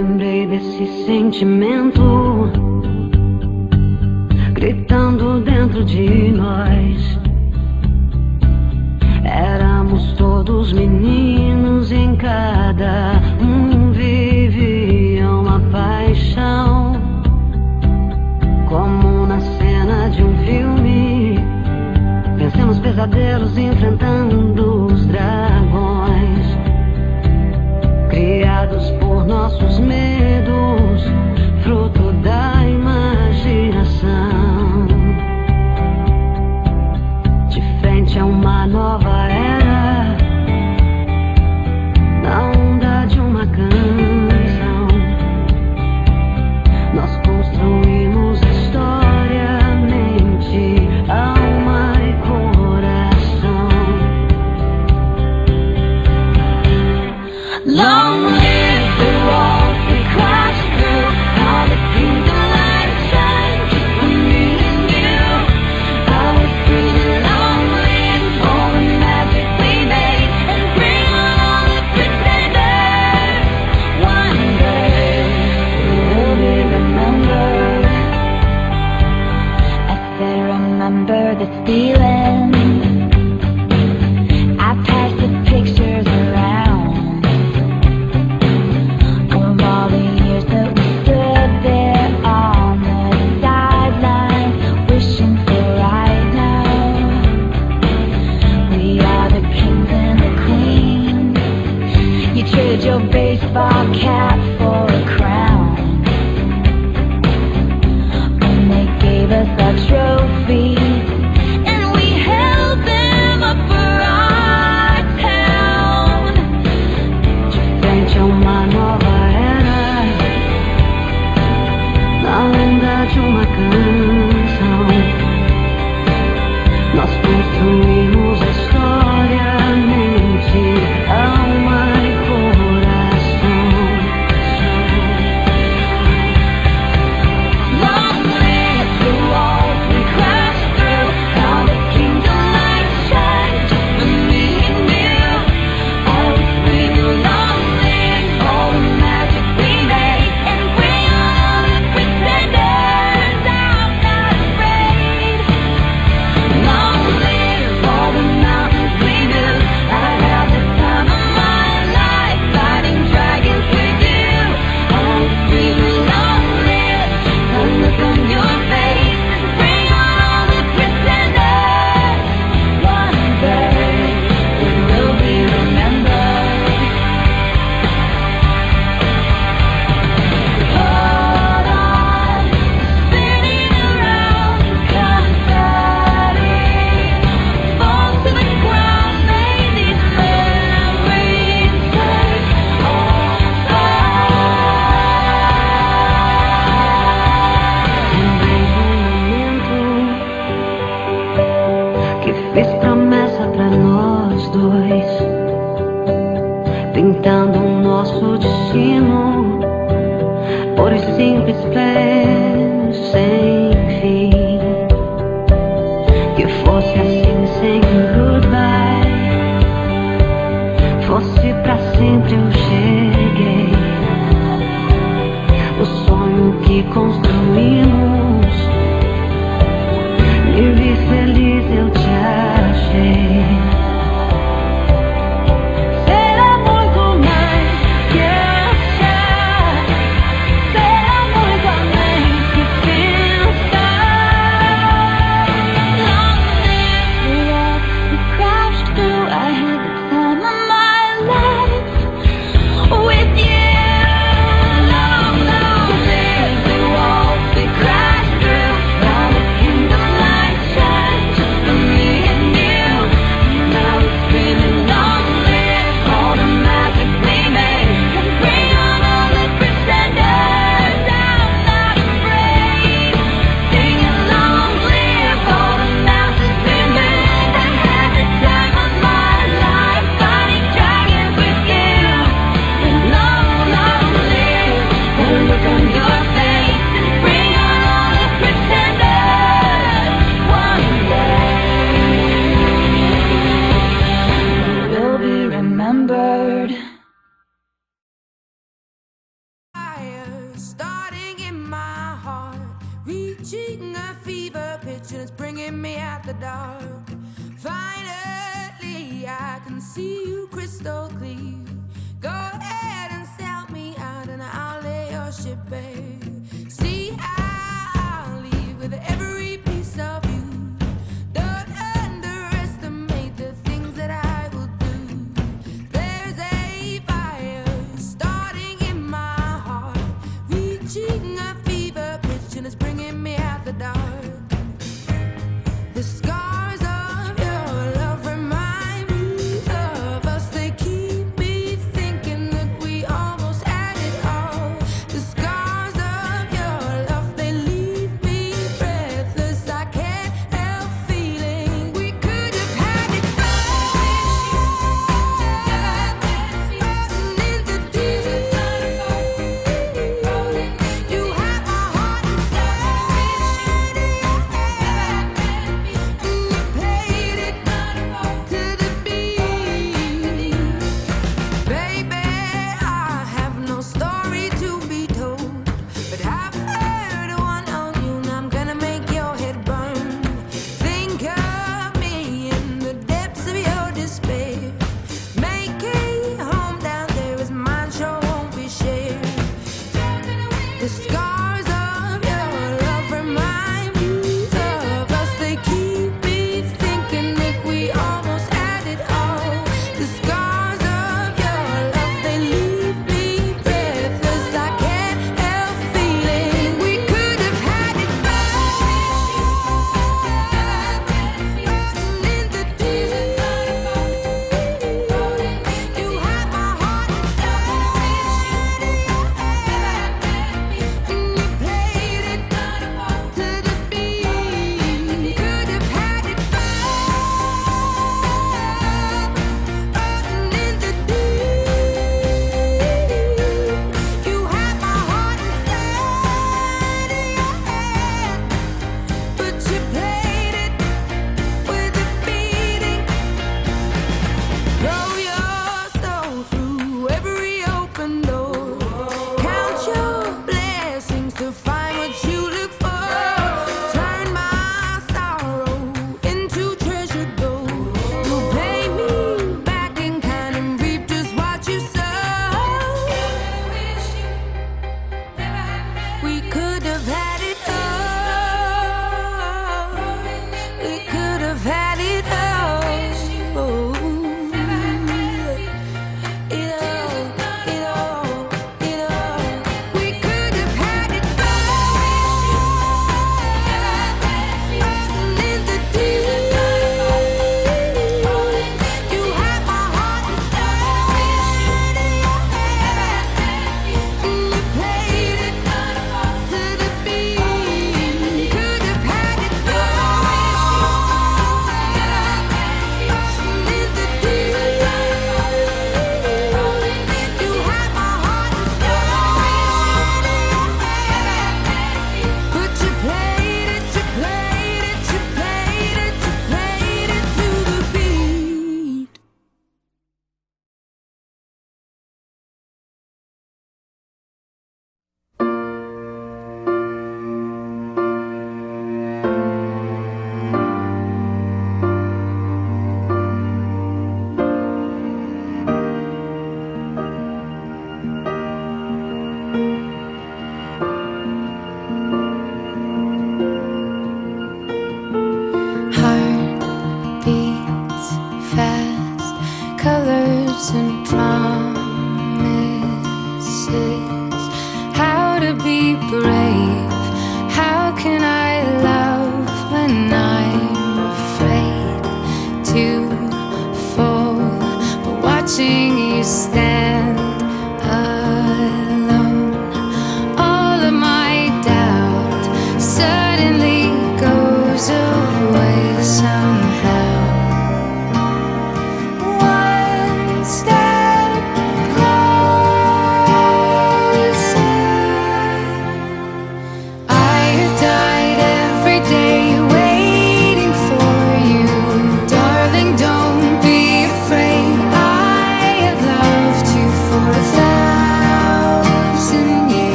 Lembrei desse sentimento gritando dentro de nós. Éramos todos meninos, em cada um vivia uma paixão, como na cena de um filme. Vencemos pesadelos enfrentando os dragões, criados por nossos medos, fruto da imaginação. De frente a uma nova era, na onda de uma canção, nós construímos história, mente, alma e coração. Long live the walls we crashed through, all the kingdom lights shine for me and you. I was breathing. Long live all the magic we made, and bring on all the pretenders. One day we'll be remembered. I said remember this feeling. I passed the pictures around of all the years that we stood there on the sideline, wishing for right now. We are the kings and the queens. You traded your baseball cap for a crown, and they gave us our trophies, and we held them up for our town. De frente a uma nova era, na onda de uma canção, nós construímos a história, mente, alma e coração. Long live the walls we crashed through, all the kingdom lights shine for me and you. I was breathing. Long live all the magic we made, and bring on all the pretenders. I'm not afraid. Long live all the mountains we knew. I had the time of my life fighting dragons with you. I was breathing. Long live the look on your face, bring on all the pretenders. One day we will be remembered. Hold on, spinning around, confetti falls to the ground. May these memories take all que fiz promessa pra nós dois, pintando o nosso destino por os simples planos sem fim. Que fosse assim sem goodbye, fosse pra sempre. Eu cheguei, o sonho que construímos, me vi feliz, eu te achei. Será muito mais que achar, será muito além que pensar. Long live the walls we crashed through, I had the time of my life with you. Long live the walls the dark. Finally, I can see you crystal clear. Go ahead and sell me out, and I'll lay your ship bare. See, I'll leave with every piece of you. Don't underestimate the things that I will do. There's a fire starting in my heart, reaching a fever pitch, and it's bringing me out the dark. The scars of your love remind me of us. They keep me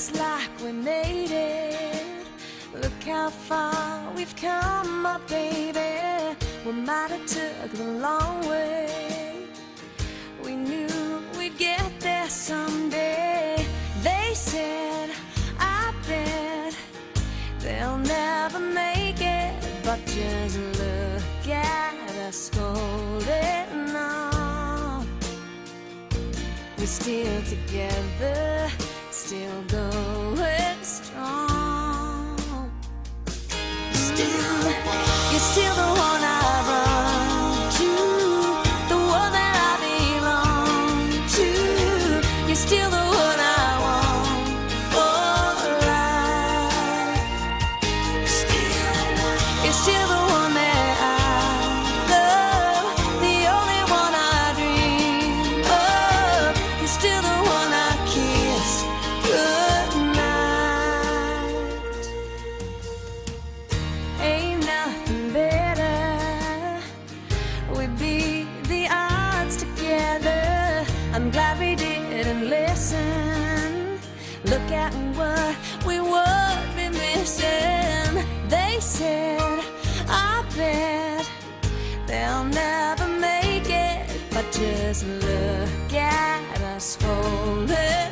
looks like we made it. Look how far we've come, my baby. We might have took the long way. We knew we'd get there someday. They said, I bet they'll never make it, but just look at us holding on. We're still together, still going strong. You're still the one I run to, the one that I belong to. You're still the one I want for life. You're still the one that I love, the only one I dream of. You're still the one I kiss goodnight. Ain't nothing better. We beat the odds together. I'm glad we didn't listen. Look at what we would be missing. They said, I bet they'll never make it, but just look at us holding